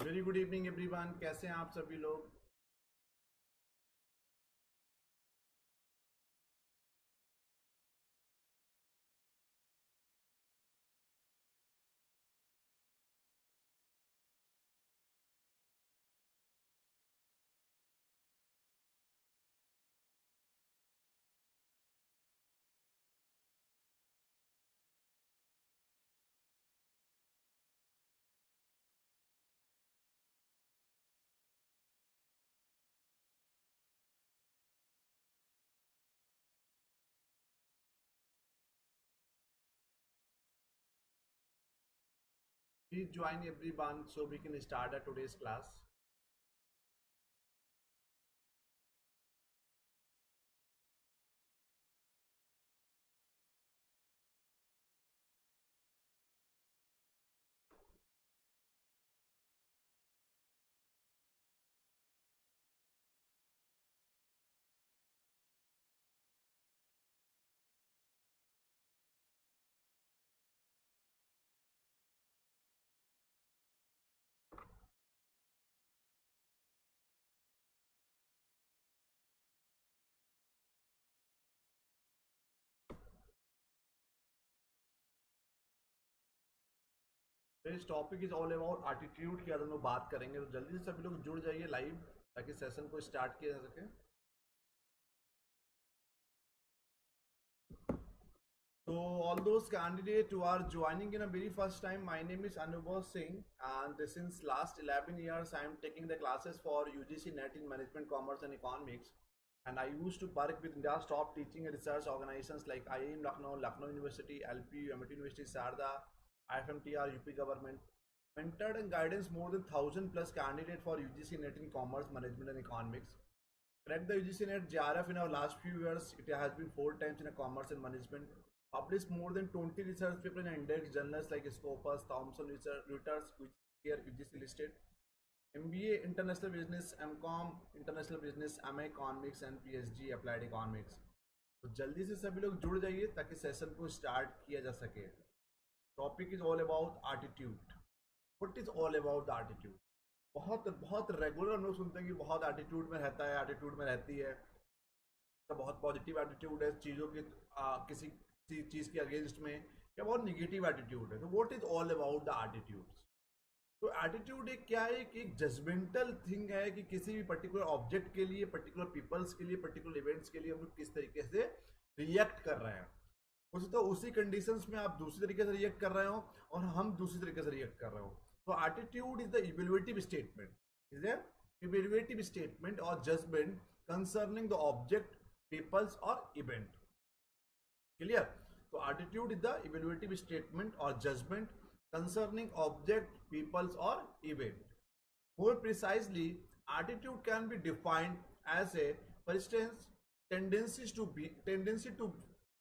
Very good evening everyone, कैसे हैं आप सभी लोग। Please join everyone so we can start our today's class. Today's topic is all about attitude की अगर हम लोग बात करेंगे तो जल्दी से सभी लोग जुड़ जाइए लाइव ताकि सेशन को स्टार्ट किया जा सके। So all those candidates who are joining in a very first time, my name is Anubhav Singh, and since last 11 years I am taking the classes for UGC NET in Management, Commerce and Economics, and I used to work with India's top teaching and research organizations like IIM Lucknow, Lucknow University, LPU, MIT University, Sarda, IFMTR, UP Government. Mentored and guidance more than 1000 plus candidates for UGC NET in Commerce, Management and Economics. Cracked the UGC NET JRF in our last few years. It has been 4 times in a Commerce and Management. Published more than 20 research papers in index journals like Scopus, Thomson Reuters, which here UGC listed. MBA International Business, MCOM International Business, MA Economics and PhD Applied Economics. तो जल्दी से सभी लोग जुड़ जाइए ताकि session को start किया जा सके। Topic is all about attitude. What is all about the attitude? बहुत बहुत रेगुलर हम लोग सुनते हैं कि बहुत एटीट्यूड में रहता है, एटीट्यूड में रहती है, तो बहुत पॉजिटिव एटीट्यूड है चीज़ों की किसी चीज़ के अगेंस्ट में, या बहुत निगेटिव एटीट्यूड है। तो what is all about the attitudes? तो एटीट्यूड एक क्या है कि एक जजमेंटल थिंग है कि किसी भी पर्टिकुलर ऑब्जेक्ट के लिए, पर्टिकुलर पीपल्स के लिए, पर्टिकुलर इवेंट्स के लिए हम लोग किस तरीके से रिएक्ट कर रहे हैं। हो सकता है उसी कंडीशंस में आप दूसरी तरीके से रिएक्ट कर रहे हो और हम दूसरी तरीके से रिएक्ट कर रहे हो। तो attitude is the evaluative statement, is a evaluative statement और judgement concerning the object, peoples और इवेंट। क्लियर? तो attitude is the evaluative statement और judgement concerning object, peoples or event. More precisely, attitude can be defined as a, for instance, tendency to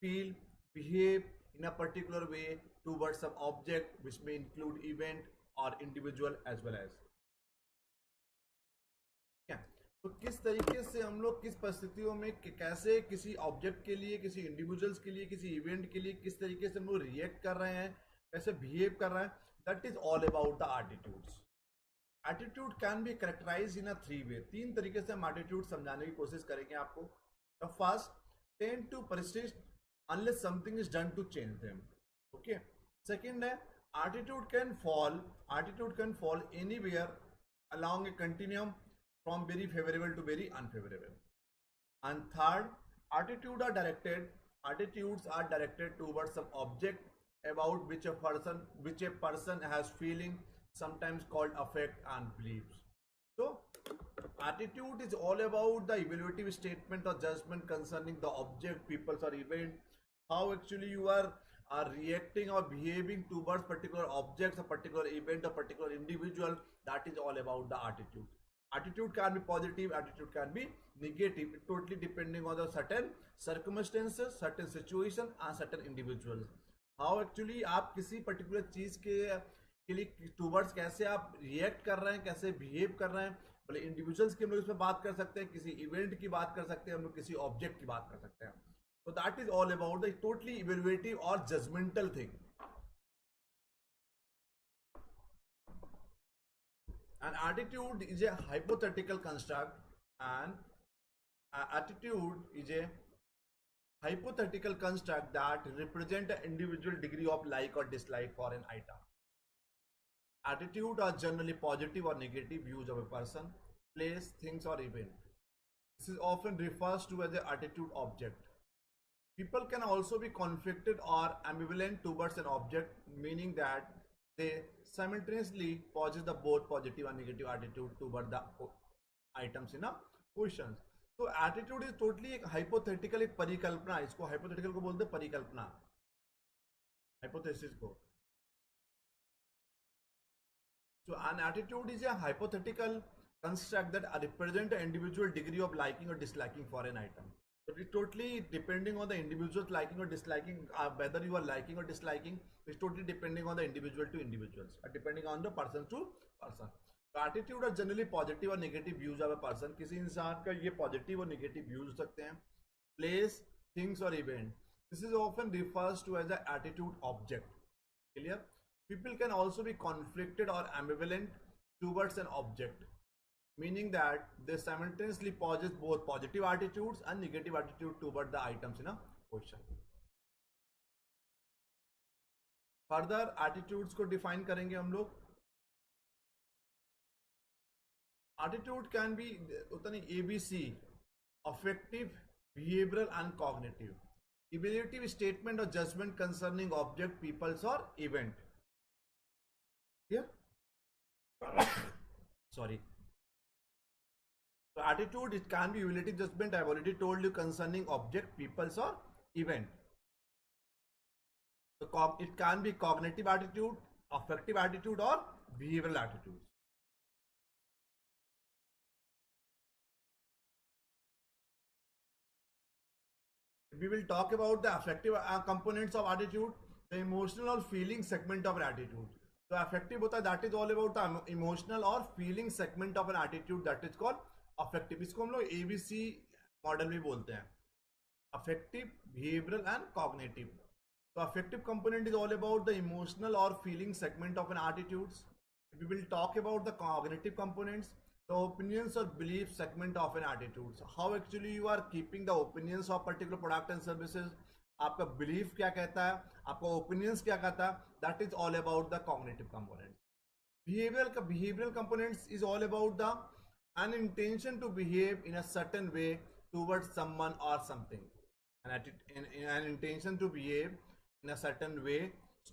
feel, behave in a particular way towards some object, which may include event or individual as well as. तो किस तरीके से हम लोग किस परिस्थितियों में कैसे किसी ऑब्जेक्ट के लिए, किसी इंडिविजुअल्स के लिए, किसी इवेंट के लिए किस तरीके से हम लोग रिएक्ट कर रहे हैं, कैसे बिहेव कर रहा है, that is all about the attitudes. Attitude can be characterize in a 3 way. 3 तरीके से हम एटीट्यूड समझाने की कोशिश करेंगे आपको। The first, tend to persist unless something is done to change them. Okay. Second है, attitude can fall anywhere along a continuum from very favorable to very unfavorable. And third, attitudes are directed towards some object about which a person has feeling, sometimes called affect and beliefs. So attitude is all about the evaluative statement or judgment concerning the object, peoples or event, how actually you are reacting or behaving towards particular objects, a particular event, a particular individual. That is all about the attitude. Attitude can be positive, attitude can be negative, totally depending on the certain circumstances, certain situation and certain individuals. How actually आप किसी particular चीज के लिए towards कैसे आप react कर रहे हैं, कैसे बिहेव कर रहे हैं। बोले इंडिविजुअल्स की हम लोग इसमें बात कर सकते हैं, किसी इवेंट की बात कर सकते हैं, हम लोग किसी ऑब्जेक्ट की बात कर सकते हैं। तो that is all about the totally evaluative और judgemental thing. An attitude is a hypothetical construct, and attitude is a hypothetical construct that represent an individual degree of like or dislike for an item. Attitude are generally positive or negative views of a person, place, things, or event. This is often refers to as an attitude object. People can also be conflicted or ambivalent towards an object, meaning that they simultaneously possess the both positive and negative attitude toward the items in a question. तो attitude is totally एक hypothetical एक परिकल्पना, इसको hypothetical को बोलते हैं परिकल्पना, hypothesis को. So an attitude is a hypothetical construct that represent an individual degree of liking or disliking for an item. So it totally depending on the individual's liking or disliking, whether you are liking or disliking, is totally depending on the individual to individuals, depending on the person to person. तो attitude और generally positive और negative views of a person, किसी इंसान का ये positive और negative views हो सकते हैं. प्लेस, थिंग्स और event, this is often refers to as a attitude object. Clear? People can also be conflicted or ambivalent towards an object, meaning that they simultaneously possess both positive attitudes and negative attitude toward the items in a question. Further attitudes को define करेंगे हम लोग. Attitude can be होता नहीं ABC, affective, behavioral and cognitive. Evaluative statement or judgment concerning object, peoples or event. Yeah. Sorry. So attitude, it can be evaluative judgment. I've already told you concerning object, peoples or event. So it can be cognitive attitude, affective attitude or behavioral attitudes. We will talk about the affective components of attitude, the emotional or feeling segment of an attitude. तो affective होता है that is all about the emotional और feeling segment of an attitude, that is called affective. इसको हम लोग ABC model भी बोलते हैं, अफेक्टिव, बिहेवियरल एंड कॉग्निटिव. तो affective component is all about the emotional और feeling segment of an attitudes. We will talk about the cognitive components, the opinions और belief segment of an attitudes, how actually you are keeping the opinions of particular product and services. आपका belief क्या कहता है, आपका opinions क्या कहता है, that is all about the cognitive component. Behavioural components is all about the an intention to behave in a certain way towards someone or something. An intention to behave in a certain way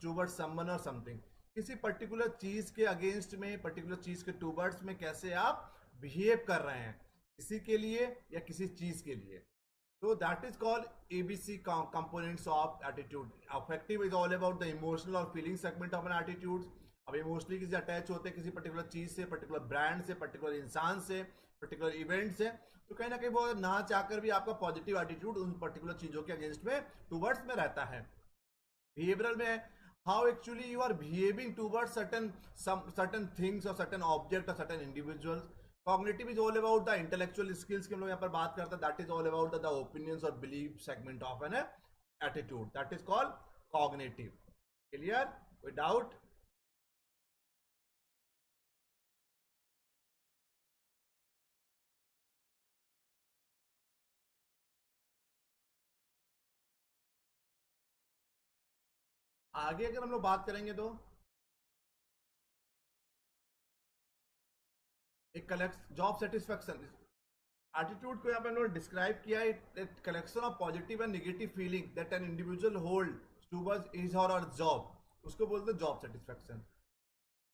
towards someone or something. किसी particular चीज के against में, particular चीज के towards में कैसे आप behave कर रहे हैं, किसी के लिए या किसी चीज के लिए. So that is called ABC components of attitude. Affective is all about the emotional or feeling segment of an attitude. अब इमोशनली किसी अटैच होते हैं किसी पर्टिकुलर चीज से, पर्टिकुलर ब्रांड से, पर्टिकुलर इंसान से, पर्टिकुलर इवेंट से, तो कहीं ना कहीं वो ना चाहकर भी आपका पॉजिटिव एटीट्यूड उन पर्टिकुलर चीजों के अगेंस्ट में टूवर्ड्स में रहता है. बिहेवियरल में how actually you are behaving towards certain things और सर्टन ऑब्जेक्ट और certain individuals. Cognitive is all about the intellectual skills की हम लोग यहाँ पर बात करते हैं, that is all about the opinions or belief segment of an attitude, that is called cognitive. Clear? Without आगे अगर हम लोग बात करेंगे तो एक कलेक्ट जॉब सेटिस्फैक्शन एटीट्यूड को यहाँ पे हमने डिस्क्राइब किया है, collection of positive and negative feeling that an individual hold towards his और हर जॉब, उसको बोलते हैं जॉब सेटिस्फैक्शन.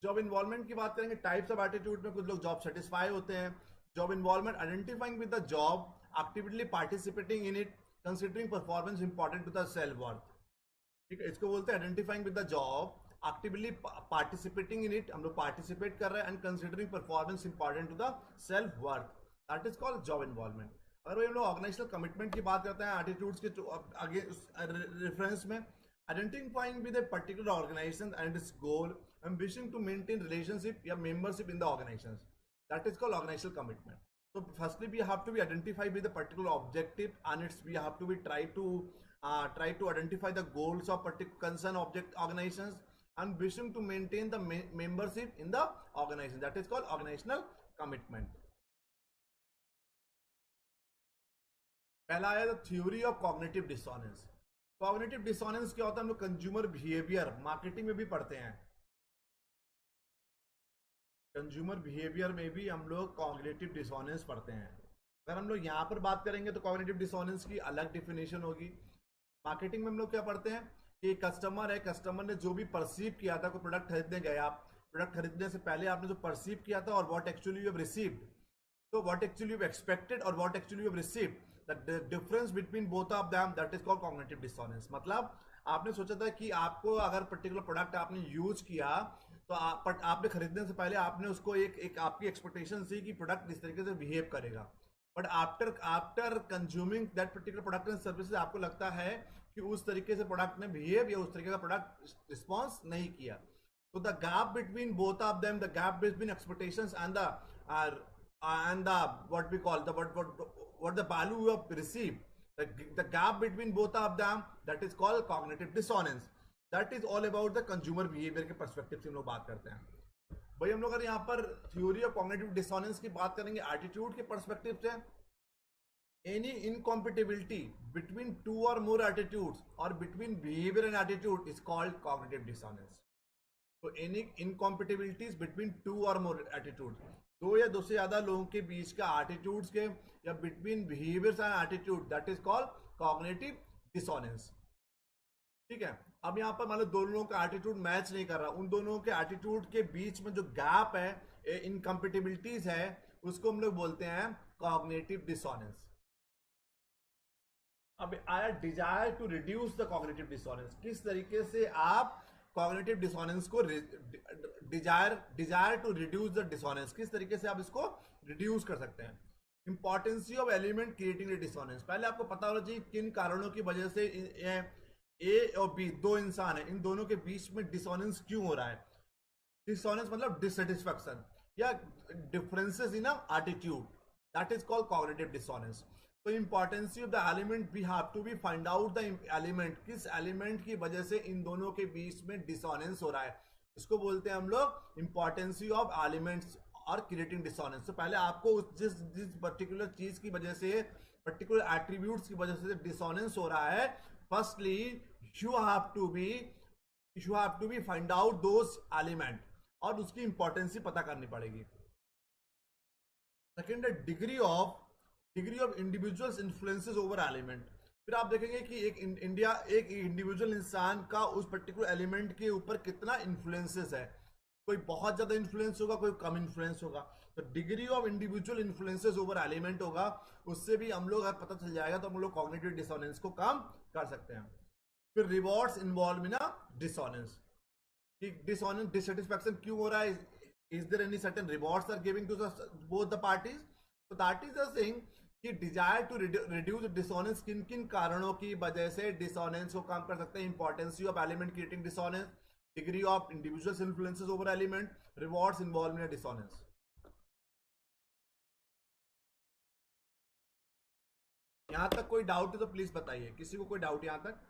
जॉब इन्वॉल्वमेंट की बात करेंगे, टाइप्स ऑफ एटीट्यूड में कुछ लोग जॉब सेटिस्फाई होते हैं. Job involvement, identifying with the job, actively participating in it, considering performance important to the self worth. ठीक है, इसको बोलते हैं identifying with the job, actively participating in it, हम लोग पार्टिसिपेट कर रहे हैं, and considering performance important to the self worth, that is called job involvement. अगर हम लोग ऑर्गेनाइजेशनल कमिटमेंट की बात करते हैं एटीट्यूड्स के आगे रेफरेंस में, identifying with a particular organization and its goal and wishing to maintain relationship या membership in the organizations, that is called organizational commitment. So firstly we have to be identified with a particular objective, and it's we have to be try to identify the goals of particular concern object organizations, and wishing to maintain the membership in the organization. That is called organizational commitment. पहला आया the theory of cognitive dissonance. Cognitive dissonance क्या होता है, हम लोग consumer behaviour marketing में भी पढ़ते हैं. कंज्यूमर बिहेवियर में भी हम लोग कॉग्निटिव डिसोनेंस पढ़ते हैं. अगर हम लोग यहाँ पर बात करेंगे तो कॉग्निटिव डिसोनेंस की अलग डिफिनेशन होगी. मार्केटिंग में हम लोग क्या पढ़ते हैं कि कस्टमर है, कस्टमर ने जो भी परसीव किया था, कोई प्रोडक्ट खरीदने गए आप, प्रोडक्ट खरीदने से पहले आपने जो परसीव किया था और what actually you have received, तो what actually you have expected और what actually you have received, the difference between both of them, that is called cognitive dissonance. मतलब आपने सोचा था कि आपको अगर पर्टिकुलर प्रोडक्ट आपने यूज किया तो आपने खरीदने से पहले आपने उसको एक आपकी एक्सपेक्टेशन थी कि प्रोडक्ट इस तरीके से बिहेव करेगा, but after consuming that particular product and services आपको लगता है कि उस तरीके से प्रोडक्ट ने बिहेव या उस तरीके का प्रोडक्ट रिस्पॉन्स नहीं किया. तो the gap between both of them, the gap between expectations and the what we call the what the value you have received, the gap between both of them, that is called cognitive dissonance. That is all about the consumer behavior के perspective से हम लोग बात करते हैं. भाई हम लोग अगर यहाँ पर थ्योरी ऑफ कॉग्निटिव डिसोनेंस की बात करेंगे एटीट्यूड के परस्पेक्टिव से, एनी इनकॉम्पिटिबिलिटी बिटवीन टू और मोर एटीट्यूड्स और between behaviour and attitude is called cognitive dissonance. तो एनी इनकॉम्पिटिबिलिटीज बिटवीन टू और मोर एटीट्यूड, दो या दो से ज्यादा लोगों के बीच का एटीट्यूड्स के या between behaviours and attitude, that is called cognitive dissonance. ठीक है. अब यहाँ पर मान लो दोनों लोगों का एटीट्यूड मैच नहीं कर रहा, उन दोनों के एटीट्यूड के बीच में जो गैप है, इनकम्पिटिबिलिटीज है, उसको हम लोग बोलते हैं कॉग्निटिव डिसोनेंस. अब आया desire to reduce the cognitive dissonance. किस तरीके से आप कॉग्निटिव डिसोनेंस को desire to reduce the dissonance, किस तरीके से आप इसको रिड्यूस कर सकते हैं. Importancy of element creating the dissonance. पहले आपको पता होना चाहिए किन कारणों की वजह से ए और बी दो इंसान है, इन दोनों के बीच में डिसोनेंस क्यों हो रहा है. डिसोनेंस मतलब डिससेटिस्फैक्शन या differences in attitude, that is called cognitive dissonance. तो importancy of the element we have to be find out the element, किस एलिमेंट की वजह से इन दोनों के बीच में डिसोनेंस हो रहा है. इसको बोलते हैं हम लोग इंपॉर्टेंसी ऑफ एलिमेंट्स और क्रिएटिंग डिसोनेंस. तो पहले आपको जिस पर्टिकुलर चीज की वजह से, पर्टिकुलर एट्रीब्यूट्स की वजह से डिसोनेंस हो रहा है, firstly you have to be find out those element और उसकी इंपॉर्टेंसी पता करनी पड़ेगी. सेकेंड है degree of individuals influences over element. फिर आप देखेंगे कि एक इंडिविजुअल इंसान का उस पर्टिकुलर एलिमेंट के ऊपर कितना इन्फ्लुएंसेस है. कोई बहुत ज्यादा इन्फ्लुएंस होगा, कोई कम इन्फ्लुएंस होगा. तो degree of individual influences over element होगा, उससे भी हम लोग अगर पता चल जाएगा तो हम लोग कॉग्निटिव डिसोनेंस को कम कर सकते हैं. फिर rewards involve in dissonance. Dissatisfaction क्यों हो रहा है, is there any certain rewards are giving to both the parties. तो दैट इज द थिंग कि डिजायर टू रिड्यूस डिसोनेंस किन किन कारणों की वजह से डिसोनेंस को कम कर सकते हैं. Importancy of element creating dissonance, degree of individuals influences over element, rewards involve in dissonance. यहां तक कोई डाउट है तो प्लीज बताइए, किसी को कोई डाउट यहां तक.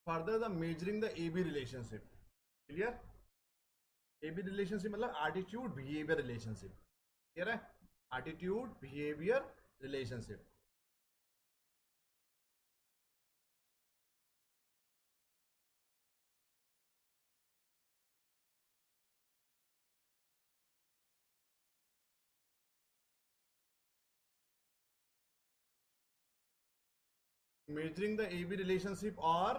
Further the measuring the AB relationship. Clear. AB relationship मतलब एटीट्यूड बिहेवियर रिलेशनशिप. क्लियर है. Attitude behaviour relationship. measuring the AB relationship or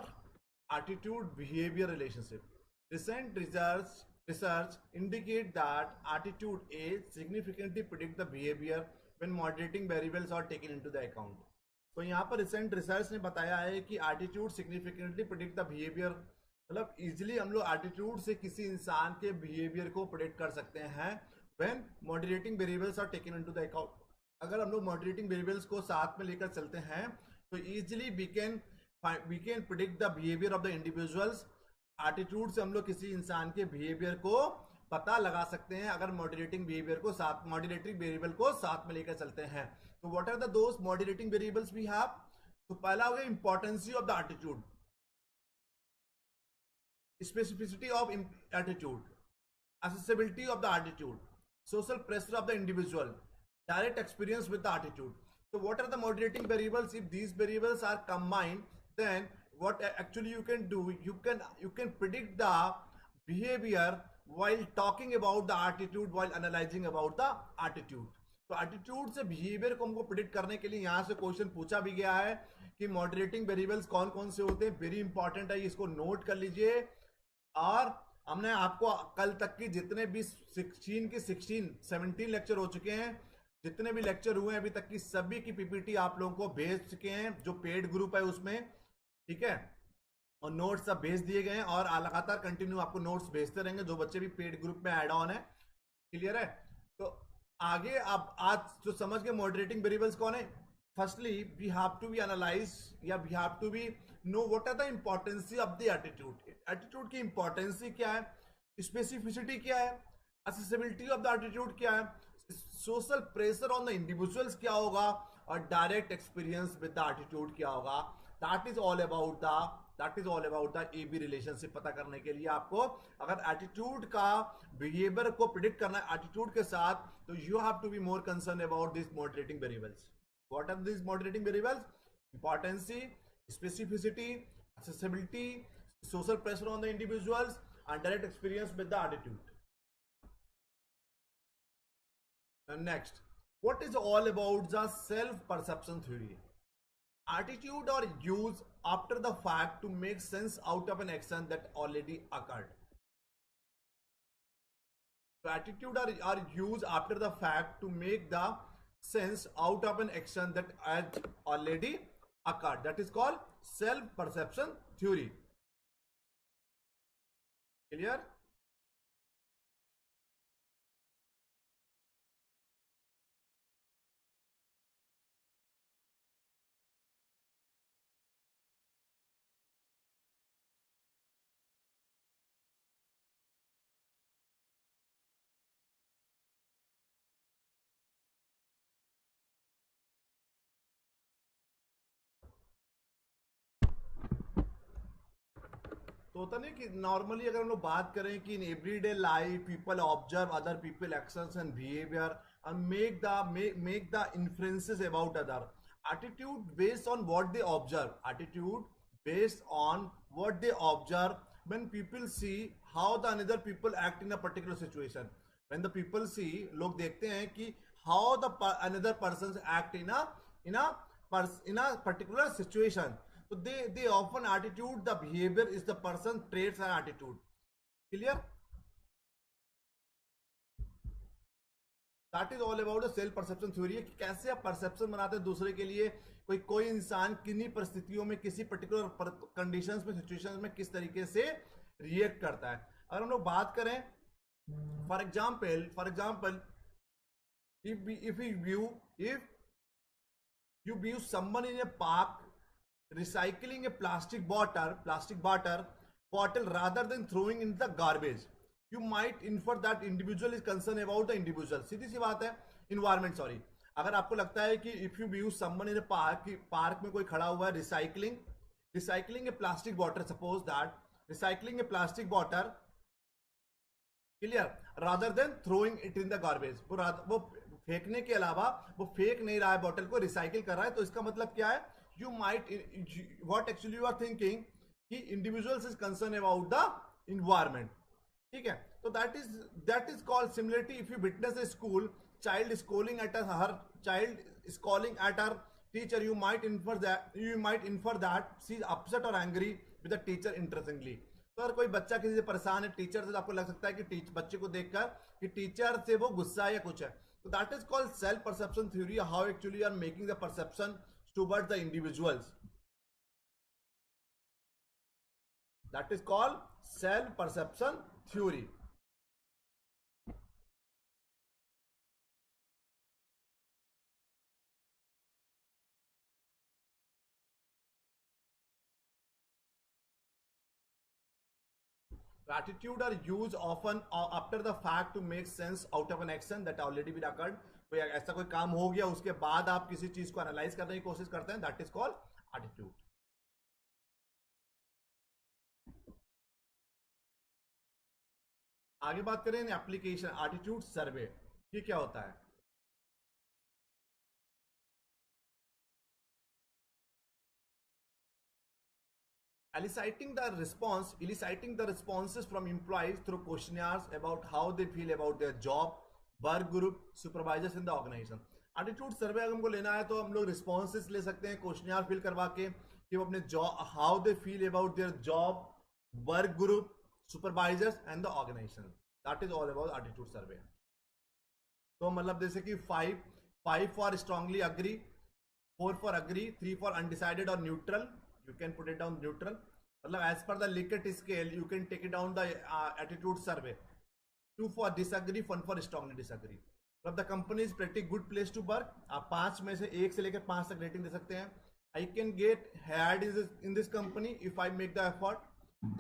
attitude behavior relationship. Recent research indicate that attitude A significantly predict the behavior when moderating variables are taken into the account. तो यहाँ पर recent research ने बताया है कि attitude significantly predict the behaviour, मतलब easily हम लोग एटीट्यूड से किसी इंसान के बिहेवियर को प्रिडिक्ट कर सकते हैं when moderating variables are taken into the account. अगर हम लोग मॉडरेटिंग वेरिएबल्स को साथ में लेकर चलते हैं तो easily we can predict the behaviour of the individuals. Attitude से हम लोग किसी इंसान के बिहेवियर को पता लगा सकते हैं अगर मॉडरेटिंग वेरिएबल को साथ में लेकर चलते हैं। तो what are the those moderating variables we have? तो पहला हो गया importancy of the attitude, specificity of attitude, accessibility of the attitude, social pressure of the individual, direct experience with the attitude. So what are the moderating variables? If these variables are combined, then what actually you can do, you can predict the behavior while talking about the attitude, while analyzing about the attitude. तो attitude से behaviour को हमको predict करने के लिए यहाँ से question पूछा भी गया है कि मॉडरेटिंग वेरिएबल्स कौन कौन से होते हैं। वेरी इंपॉर्टेंट है, इसको नोट कर लीजिए। और हमने आपको कल तक की जितने भी 17 लेक्चर हो चुके हैं, जितने भी लेक्चर हुए हैं अभी तक की सभी की पीपीटी आप लोगों को भेज चुके हैं, जो पेड ग्रुप है उसमें, ठीक है। और नोट्स सब भेज दिए गए हैं और लगातार कंटिन्यू आपको नोट्स भेजते रहेंगे जो बच्चे भी पेड ग्रुप में ऐड ऑन है। क्लियर है? तो आगे आप आज जो समझ गए मॉडरेटिंग वेरिएबल्स कौन है। Firstly we have to be analyse या we have to be know what are the importancy of the attitude. Attitude की इंपॉर्टेंसी क्या है, स्पेसिफिसिटी क्या है, एक्सेसिबिलिटी ऑफ द एटीट्यूड क्या है, social pressure on the individuals क्या होगा, और direct experience with the attitude क्या होगा। That is all about the AB relationship पता करने के लिए आपको अगर एटीट्यूड का बिहेवियर को प्रिडिक्ट करना है एटीट्यूड के साथ, तो you have to be more concern about this moderating variables. What are this moderating variables? Importancy, specificity, accessibility, social pressure on the individuals, and direct experience with the attitude. And next, what is all about the self-perception theory? Attitude are used after the fact to make sense out of an action that already occurred. So attitude are used after the fact to make the sense out of an action that had already occurred. That is called self-perception theory. Clear? तो होता नहीं कि normally अगर हम लोग बात करें कि in everyday life people observe other people actions and behaviour and make the inferences about other. Attitude based on what they observe. Attitude based on what they observe when people see how the another people act in a particular situation. When the people see, लोग देखते हैं कि how the another persons act in a particular situation. So they often attitude, the behavior is the person traits and attitude. Clear? That is all about self perception theory कि कैसे आप perception बनाते हैं दूसरे के लिए। कोई इंसान किन्हीं परिस्थितियों में किसी पर्टिकुलर कंडीशंस में सिचुएशंस में किस तरीके से रिएक्ट करता है। अगर हम लोग बात करें for example if you view someone in a park recycling a plastic bottle rather than throwing in the garbage, you might infer that individual is concerned about the individual. सीधी सी बात है, environment सॉरी। अगर आपको लगता है कि if you view someone in a park में कोई खड़ा हुआ है recycling a plastic bottle, suppose that recycling a plastic bottle, clear, rather than throwing it in the garbage, वो फेंकने के अलावा वो फेंक नहीं रहा है बॉटल को, रिसाइकिल कर रहा है। तो इसका मतलब क्या है, you might what actually you are thinking कि individuals is concern about the environment. ठीक है, तो that is called similarity. If you witness a school child scolding at her teacher, you might infer that she is upset or angry with the teacher interestingly. तो अगर कोई बच्चा किसी से परेशान है टीचर से, तो आपको लग सकता है कि बच्चे को देखकर कि टीचर से वो गुस्सा है या कुछ है. तो that is called self perception theory, how actually you are making the perception towards the individuals. That is called self-perception theory. Attitude are used often after the fact to make sense out of an action that already been occurred. कोई ऐसा कोई काम हो गया, उसके बाद आप किसी चीज को एनालाइज करने की कोशिश करते हैं, दैट इज कॉल्ड एटीट्यूड. आगे बात करें एप्लीकेशन एटीट्यूड सर्वे. ये क्या होता है? eliciting the responses from employees through questionnaires about how they feel about their job, work group, supervisors in the organization. Attitude survey अगर हमको लेना है तो हम लोग रिस्पॉन्सेस ले सकते हैं क्वेश्चनियर फिल करवा के कि वो अपने job, how they feel about their job, work group, supervisors and the organization. That is all about attitude survey. तो मतलब जैसे कि 5 for strongly agree, 4 for agree, 3 for undecided और neutral. You can put it down neutral. मतलब as per the Likert scale, you can take it down the attitude survey. 2 for disagree, 1 for strongly disagree. मतलब the company is pretty good place to work. आप 5 में से 1 से लेकर 5 तक rating दे सकते हैं. I can get hired in this company if I make the effort.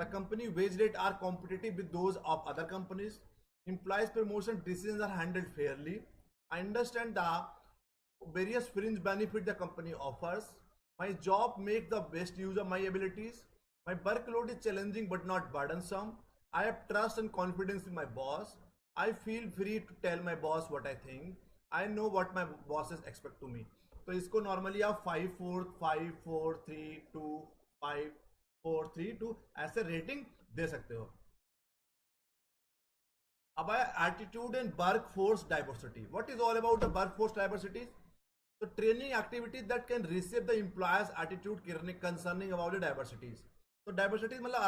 The company wage rate are competitive with those of other companies. Employees promotion decisions are handled fairly. I understand the various fringe benefit the company offers. My job makes the best use of my abilities. My workload is challenging but not burdensome. I have trust and confidence in my boss. I feel free to tell my boss what I think. I know what my bosses expect to me. तो इसको normally आप 5 4 5 4 3 2 5 4 3 2 ऐसे rating दे सकते हो. अब आया attitude and work force diversity. What is all about the work force diversity? So training activities that can reshape the employer's attitude concerning about the diversities. तो diversities मतलब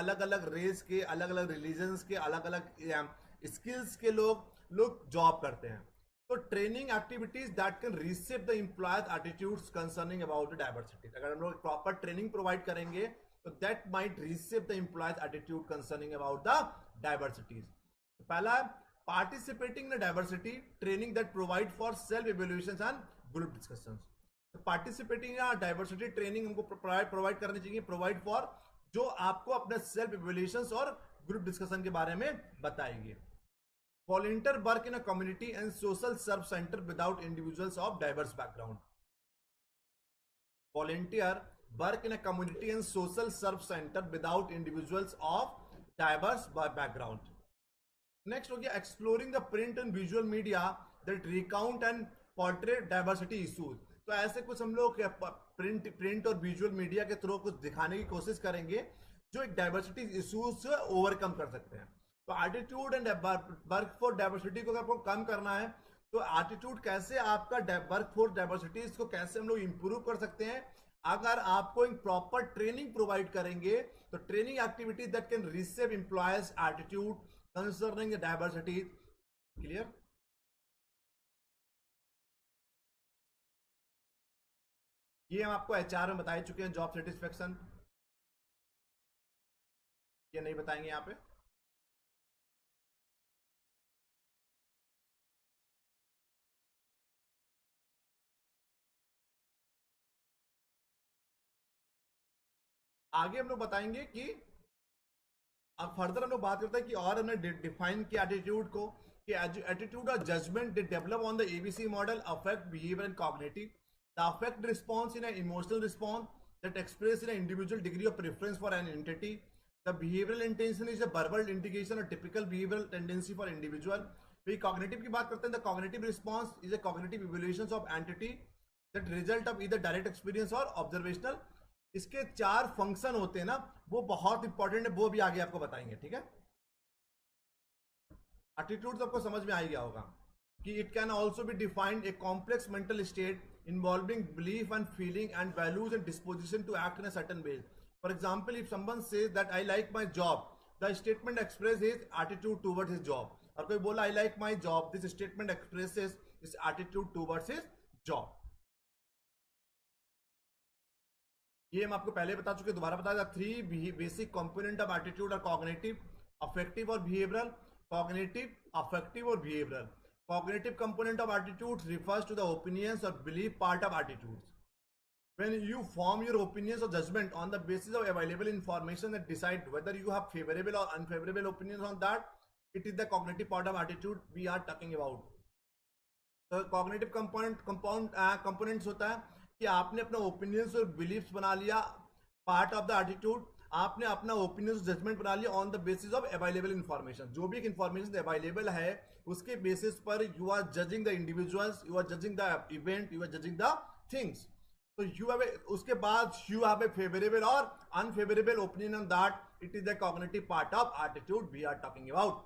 अलग अलग रेस के, अलग अलग रिलीजन्स के, अलग अलग स्किल्स के लोग जॉब करते हैं. तो training activities that can रिसेप the employees attitudes concerning about the diversities. अगर हम लोग प्रॉपर ट्रेनिंग प्रोवाइड करेंगे तो that might रिसेप the employees attitude concerning about the diversities. पहला participating in the diversity training that provide for self evaluations and group discussions. participating in diversity training हमको provide करनी चाहिए, provide for जो आपको अपने self evaluations और group discussion के बारे में बताएगी. Volunteer work in a community and social serve centre without individuals of diverse background. Volunteer work in a community and social serve centre without individuals of diverse background. Next हो गया exploring the print and visual media that recount and portray diversity issues. तो ऐसे कुछ हम लोग print और visual media के through कुछ दिखाने की कोशिश करेंगे जो एक डाइवर्सिटी इश्यूज से ओवरकम कर सकते हैं. तो attitude and work force diversity को अगर आपको कम करना है तो एटीट्यूड कैसे आपका वर्क फोर्स डाइवर्सिटी इसको कैसे हम लोग इंप्रूव कर सकते हैं. अगर आपको एक प्रॉपर ट्रेनिंग प्रोवाइड करेंगे तो training activities that can reshape employees attitude concerning the diversity. Clear? ये हम आपको एचआर में बता चुके हैं. जॉब सेटिस्फेक्शन ये नहीं बताएंगे यहां पे. आगे हम लोग बताएंगे कि अब फर्दर हम लोग बात करते हैं कि और हमने डिफाइन किया एटीट्यूड को कि एटीट्यूड और judgement develop on the ABC model affect behaviour and cognitive. The affect response in an emotional response that express in individual degree of preference for an entity. The behavioural intention is a verbal indication और typical behavioural tendency for individual. फिर cognitive की बात करते हैं. The cognitive response is a cognitive evaluation of entity that result of either direct experience और observational. इसके 4 function होते हैं ना, वो बहुत इंपॉर्टेंट है, वो भी आगे आपको बताएंगे. ठीक है, एटीट्यूड आपको समझ में आ गया होगा कि it can also be defined a complex mental state involving belief and feeling and values and disposition to act in a certain way. For example, if someone says that I like my job, the statement expresses his attitude towards his job. और कोई बोला I like my job, this statement expresses his attitude towards his job. ये हम आपको पहले बता चुके, दोबारा बता दें. 3 बेसिक कंपोनेंट ऑफ एटीट्यूड और कॉग्निटिव, अफेक्टिव और बिहेवियरल. कॉग्निटिव, अफेक्टिव और behavioural. Cognitive component of attitude refers to the opinions or belief part of attitudes. When you form your opinions or judgment on the basis of available information and decide whether you have favorable or unfavorable opinions on that, it is the cognitive part of attitude we are talking about. तो cognitive components होता है कि आपने अपना opinions और beliefs बना लिया part of the attitude. आपने अपना ओपिनियन जजमेंट बना लिया on the basis of available information. जो भी इंफॉर्मेशन अवेलेबल है उसके बेसिस पर you are judging the individuals, you are judging the event, you are judging the things. तो यू हैव उसके बाद यू हैव ए फेवरेबल और unfavourable opinion on that. It is the cognitive part of attitude we are talking about.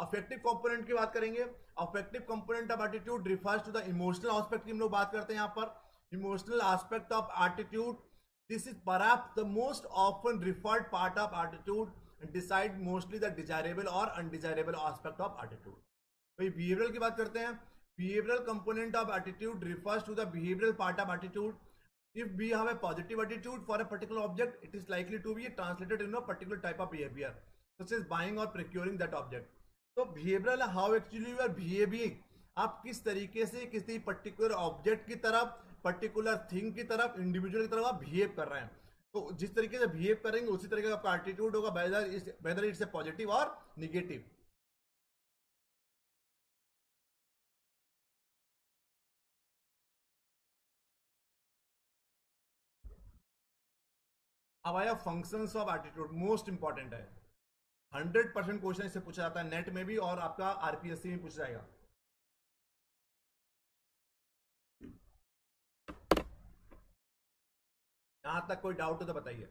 Affective component की बात करेंगे. Affective component of attitude refers to the emotional aspect की हम लोग बात करते हैं यहाँ पर. Emotional aspect of attitude, this is perhaps the most often referred part of attitude and decide mostly the desirable or undesirable aspect of attitude. तो behavioral की बात करते हैं. Behavioral component of attitude refers to the behavioral part of attitude. If we have a positive attitude for a particular object, it is likely to be translated in a particular type of behavior, such as buying or procuring that object. तो behavioral है how actually you are behaving. आप किस तरीके से किसी particular object की तरफ, particular thing की तरफ, इंडिविजुअल की तरफ आप बिहेव कर रहे हैं. तो जिस तरीके से बिहेव करेंगे उसी तरीके का आपका एटीट्यूड होगा, वेदर इट्स ए पॉजिटिव और निगेटिव. अब आया functions of attitude. Most important है. 100% क्वेश्चन इससे पूछा जाता है नेट में भी और आपका आरपीएससी में पूछा जाएगा. यहां तक कोई डाउट हो तो बताइए.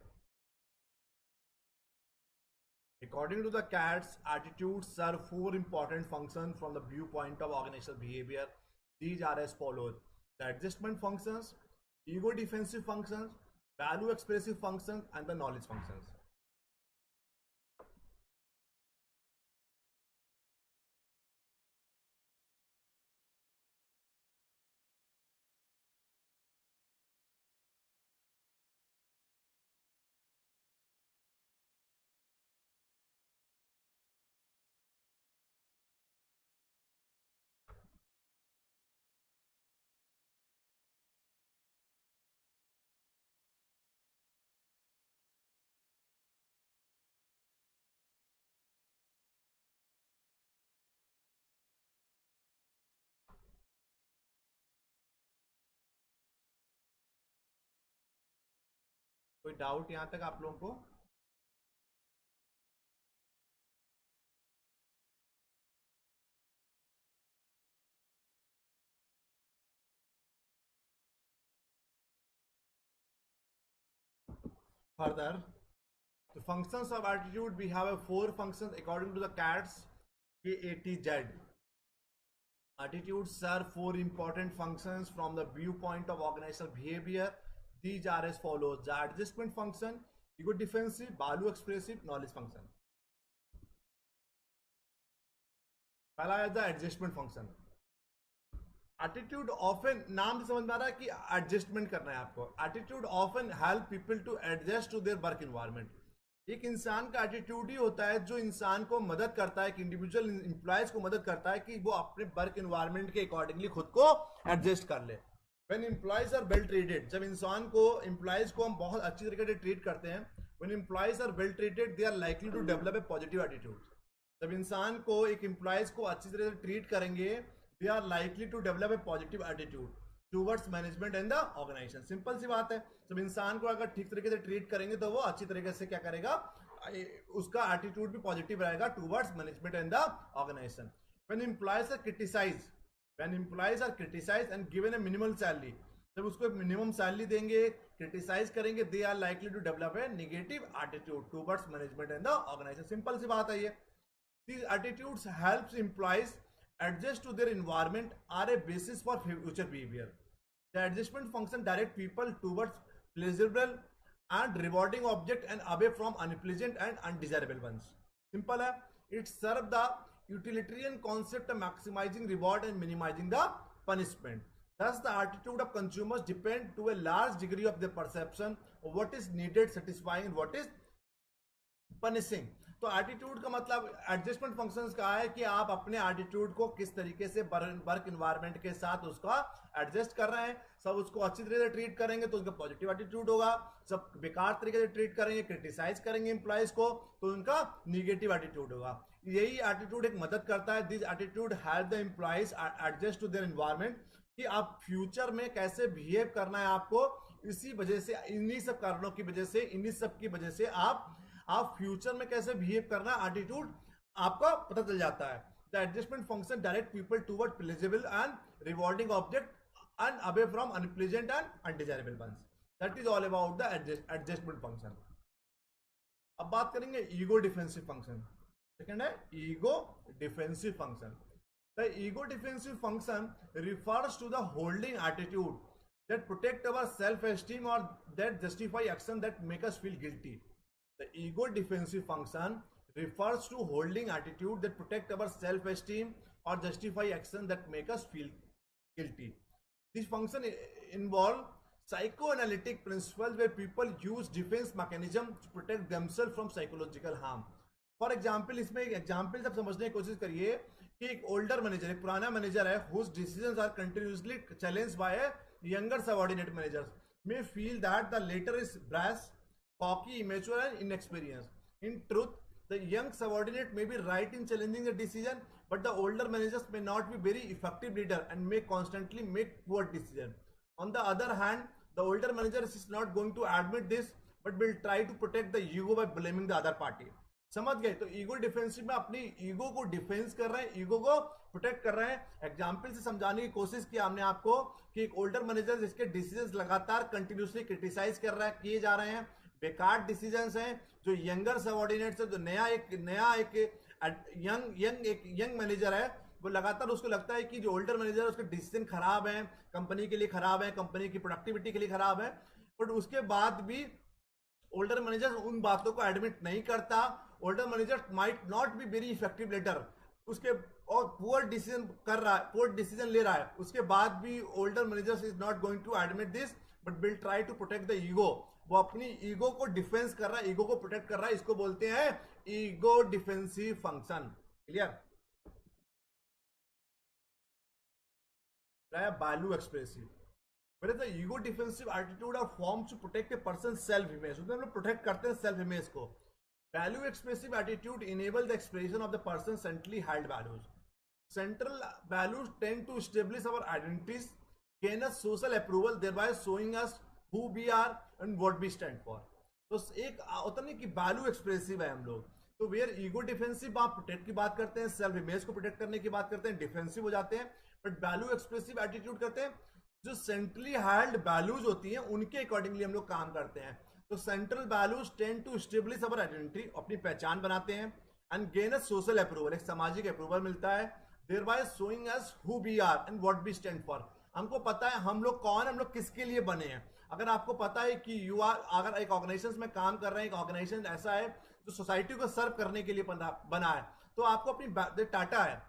According to the CATS, attitudes serve 4 important functions from the viewpoint of organizational behavior. These are as follows: the adjustment functions, ego defensive functions, value expressive functions, and the knowledge functions. कोई doubt यहां तक आप लोगों को? Further, the functions of attitude, we have 4 functions according to the CATS, KATZ. Attitudes serve 4 important functions from the viewpoint of organizational behavior. These are as follows: the adjustment function, ego defensive, value expressive, knowledge function. पहला है the adjustment function. Attitude often, नाम से समझ में आ रहा है कि adjustment करना है आपको. Attitude often help people to adjust to their work environment. एक इंसान का एटीट्यूड ही होता है जो इंसान को मदद करता है, एक इंडिविजुअल इंप्लॉयज को मदद करता है कि वो अपने वर्क एनवायरनमेंट के अकॉर्डिंगली खुद को एडजस्ट कर ले. When employees are well treated, जब इंसान को, एम्प्लॉयज को हम बहुत अच्छी तरीके से ट्रीट करते हैं, when employees are well treated, they are likely to develop a positive attitude. जब इंसान को, एक एम्प्लॉयज को अच्छी तरह से ट्रीट करेंगे, they are likely to develop a positive attitude towards management and the organization. Simple सी बात है. जब इंसान को अगर ठीक तरीके से ट्रीट करेंगे तो वो अच्छी तरीके से क्या करेगा, उसका एटीट्यूड भी पॉजिटिव रहेगा towards management and the organization. When employees are criticized, when employees are criticized and given a minimal salary, जब उसको मिनिमम सैलरी देंगे, क्रिटिसाइज करेंगे, they are likely to develop a negative attitude towards management and the organization. Simple सी बात है ये. These attitudes helps employees adjust to their environment, are a basis for future behavior. The adjustment function direct people towards pleasurable and rewarding object and away from unpleasant and undesirable ones. Simple है. It serve the utilitarian concept of maximizing reward and minimizing the punishment. Thus, the attitude of consumers depend to a large degree of their perception of what is needed, satisfying, and what is punishing. तो attitude का मतलब adjustment functions का है कि आप अपने attitude को किस तरीके से वर्क इन्वायरमेंट के साथ उसका एडजस्ट कर रहे हैं. सब उसको अच्छी तरीके से ट्रीट करेंगे तो उनका पॉजिटिव एटीट्यूड होगा. सब बेकार तरीके से ट्रीट करेंगे, क्रिटिसाइज करेंगे एम्प्लॉयज को, तो उनका निगेटिव एटीट्यूड होगा. यही एटीट्यूड एक मदद करता है. This attitude help the employees adjust to their environment, कि आप फ्यूचर में कैसे बिहेव करना है आपको. इसी वजह से, इन्हीं सब कारणों की वजह से, इन्हीं सब की वजह से आप फ्यूचर में कैसे बिहेव करना, एटीट्यूड आपको पता चल जाता है. The adjustment function direct people toward pleasurable and rewarding object and away from unpleasant and undesirable ones. That is all about the adjustment function. अब बात करेंगे ईगो डिफेंसिव फंक्शन. सेकंड है ego defensive function. The ego defensive function refers to the holding attitude that protect our self-esteem or that justify action that make us feel guilty. The ego defensive function refers to holding attitude that protect our self-esteem or justify action that make us feel guilty. This function involve psychoanalytic principles where people use defense mechanism to protect themselves from psychological harm. For example, इसमें एक example सब समझने की कोशिश करिए कि एक older manager, एक पुराना मैनेजर है, whose decisions are continuously challenged by a younger subordinate managers may feel that the latter is brash, cocky, immature and inexperienced. In truth, the young subordinate may be right in challenging the decision, but the older managers may not be very effective leader and may constantly make poor decisions. On the other hand, the older manager is not going to admit this, but will try to protect the ego by blaming the other party. समझ गए? तो ego defensive में अपनी ego को defence कर रहे हैं, ego को प्रोटेक्ट कर रहे हैं. एग्जाम्पल से समझाने की कोशिश किया हमने आपको कि एक ओल्डर मैनेजर जिसके डिसीजंस लगातार कंटिन्यूसली क्रिटिसाइज कर रहा है, किए जा रहे हैं, बेकार डिसीजंस हैं. जो यंगर सबऑर्डिनेट्स है, जो नया एक यंग मैनेजर है, वो लगातार उसको लगता है कि जो ओल्डर मैनेजर है उसके डिसीजन खराब है, कंपनी के लिए खराब है, कंपनी की प्रोडक्टिविटी के लिए खराब है. बट उसके बाद भी ओल्डर मैनेजर उन बातों को एडमिट नहीं करता. Older manager might not be very effective leader, उसके और पुअर डिसीजन कर रहा है, पुअर डिसीजन ले रहा है, उसके बाद भी older manager is not going to admit this but will try to protect the ego. वो अपनी ईगो को डिफेंस कर रहा है, ईगो को प्रोटेक्ट कर रहा है. इसको बोलते हैं ego defensive function. Clear? Value expressive. Whereas the ego defensive attitude are formed to protect a person's self image. उसमें हम लोग प्रोटेक्ट करते हैं सेल्फ इमेज को. Value expressive attitude enable the expression of the person's centrally held values. Central values tend to establish our identities, gain us social approval, thereby showing us who we are and what we stand for. तो एक होता नहीं कि value expressive है हम लोग. तो where ego defensive आप प्रोटेक्ट की बात करते हैं, सेल्फ इमेज को प्रोटेक्ट करने की बात करते हैं, डिफेंसिव हो जाते हैं. बट वैल्यू एक्सप्रेसिव एटीट्यूड करते हैं, जो सेंट्रली हेल्ड वैल्यूज होती हैं उनके अकॉर्डिंगली हम लोग काम करते हैं. तो central values tend to establish our identity, अपनी पहचान बनाते हैं. And gain a social approval, एक सामाजिक अप्रूवल मिलता है. Thereby showing us who we are and what we stand for. हमको पता है हम लोग कौन, हम लोग किसके लिए बने हैं. अगर आपको पता है कि यू आर, अगर एक ऑर्गेनाइजेशन में काम कर रहे हैं, एक ऑर्गेनाइजेशन ऐसा है जो सोसाइटी को सर्व करने के लिए बना है, तो आपको अपनी टाटा है,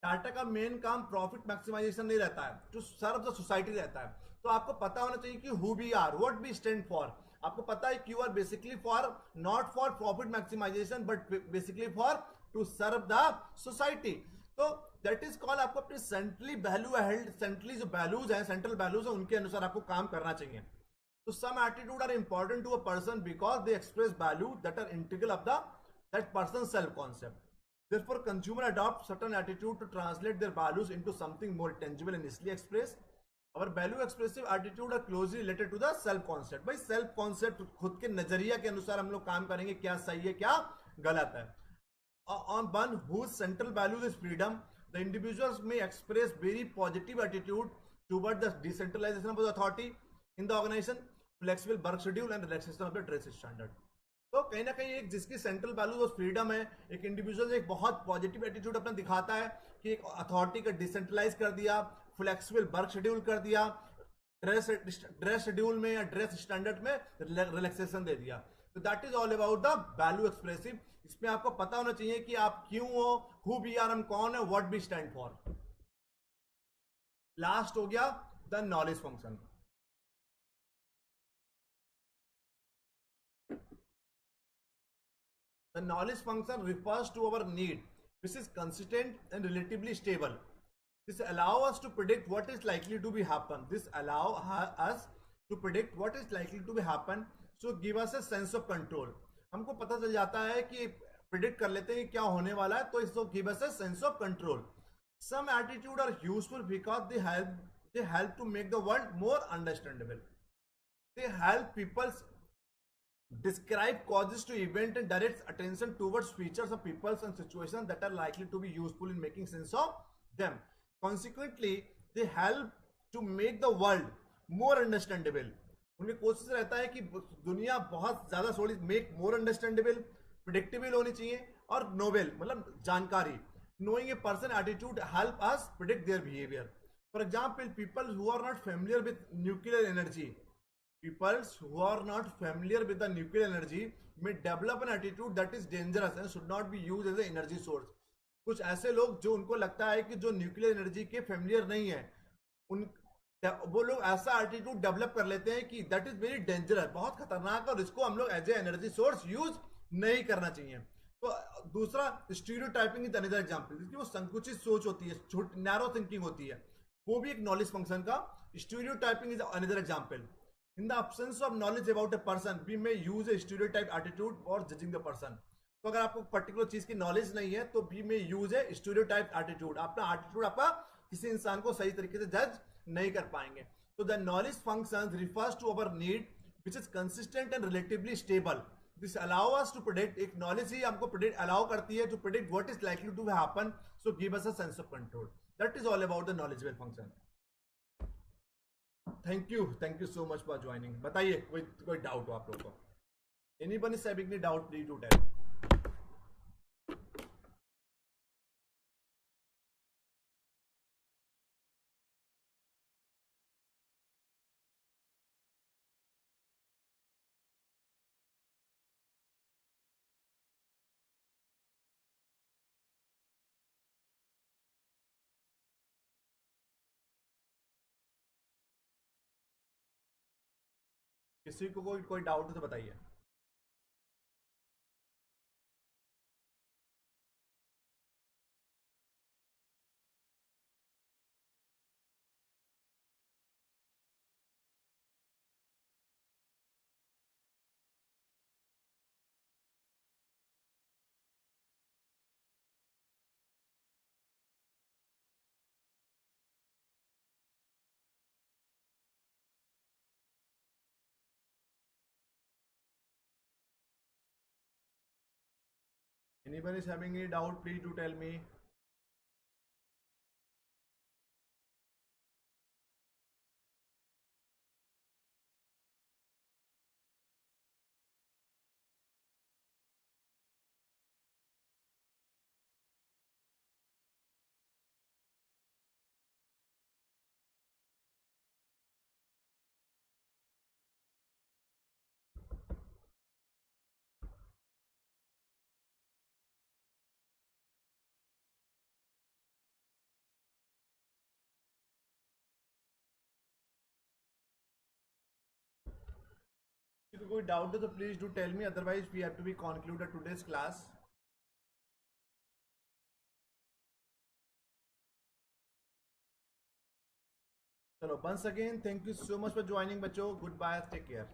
टाटा का मेन काम प्रॉफिट मैक्सिमाइजेशन नहीं रहता है, जो सर्व द सोसाइटी रहता है. तो आपको पता होना चाहिए कि who we are, what we stand for. आपको पता है कि you are basically for, not for profit maximization but basically for to serve the society. तो दैट इज कॉल्ड, आपको अपनी सेंट्रली वैल्यू हेल्ड, सेंट्रली जो वैल्यूज हैं, सेंट्रल वैल्यूज हैं, उनके अनुसार आपको काम करना चाहिए. तो some attitude are important to a person because they express value that are integral of that person self concept. Therefore, consumer adopt certain attitude to translate their values into something more tangible and easily expressed. Our value expressive attitude are closely related to the self concept. भाई self concept खुद के नजरिया के अनुसार हम लोग काम करेंगे, क्या सही है क्या गलत है. On one whose central values is freedom, the individuals may express very positive attitude toward the decentralization of the authority in the organization, flexible work schedule and relaxation of the dress standard. तो कहीं ना कहीं एक जिसकी central value और freedom है, एक individual एक बहुत पॉजिटिव एटीट्यूड अपना दिखाता है कि एक अथॉरिटी का डिसेंट्रलाइज कर दिया, फ्लेक्सिबल वर्क शेड्यूल कर दिया, ड्रेस ड्रेस शेड्यूल में या ड्रेस स्टैंडर्ड में रिलैक्सेशन दे दिया। तो that is all about the value expressive. इसमें आपको पता होना चाहिए कि आप क्यों हो, हु वी आर, हम कौन है, what we stand for. Last हो गया the knowledge function. The knowledge function refers to our need, which is consistent and relatively stable. This allows us to predict what is likely to be happen. This allow us to predict what is likely to be happen. So give us a sense of control. हमको पता चल जाता है कि predict कर लेते हैं कि क्या होने वाला है, तो इसको give us a sense of control. Some attitude are useful because they help to make the world more understandable. They help people describe causes to event and directs attention towards features of peoples and situations that are likely to be useful in making sense of them. Consequently, they help to make the world more understandable. उनकी कोशिश रहता है कि दुनिया बहुत ज्यादा थोड़ी make more understandable, predictable होनी चाहिए और नोवेल मतलब जानकारी। Knowing a person attitude help us predict their behavior. For example, people who are not familiar with nuclear energy, people who are not familiar with the nuclear energy may develop an attitude that is dangerous and should not be used as an energy source. कुछ ऐसे लोग जो उनको लगता है कि जो nuclear energy के फेमिलियर नहीं है, उन वो लोग ऐसा एटीट्यूड डेवलप कर लेते हैं कि दैट इज वेरी डेंजरस, बहुत खतरनाक है और इसको हम लोग as a energy source use नहीं करना चाहिए। तो दूसरा स्टीरियोटाइपिंग इज अनदर एग्जांपल, जिसकी वो संकुचित सोच होती है, नैरो थिंकिंग होती है, वो भी एक नॉलेज फंक्शन का stereotyping is another example. In the absence of knowledge about a person, we may use a stereotype attitude for judging the person. तो अगर आपको पर्टिकुलर चीज की नॉलेज नहीं है तो we may use a stereotype attitude. अपना एटीट्यूड आपका किसी इंसान को सही तरीके से जज नहीं कर पाएंगे। तो the knowledge functions refers to our need, which is consistent and relatively stable. This allow us to predict, एक नॉलेज ही हमको predict allow करती है to predict what is likely to happen, so give us a sense of control. That is all about the knowledgeable function. Thank you so much for joining. बताइए कोई doubt हो आप लोगों को? Anyone is having any doubt, please do tell me. किसी को कोई doubt हो तो बताइए। Anyone is having any doubt, please do tell me. किसी को कोई डाउट हो तो please do tell me, otherwise we have to be concluded today's class. चलो, once again thank you so much for joining बच्चों, गुड बाय, टेक केयर।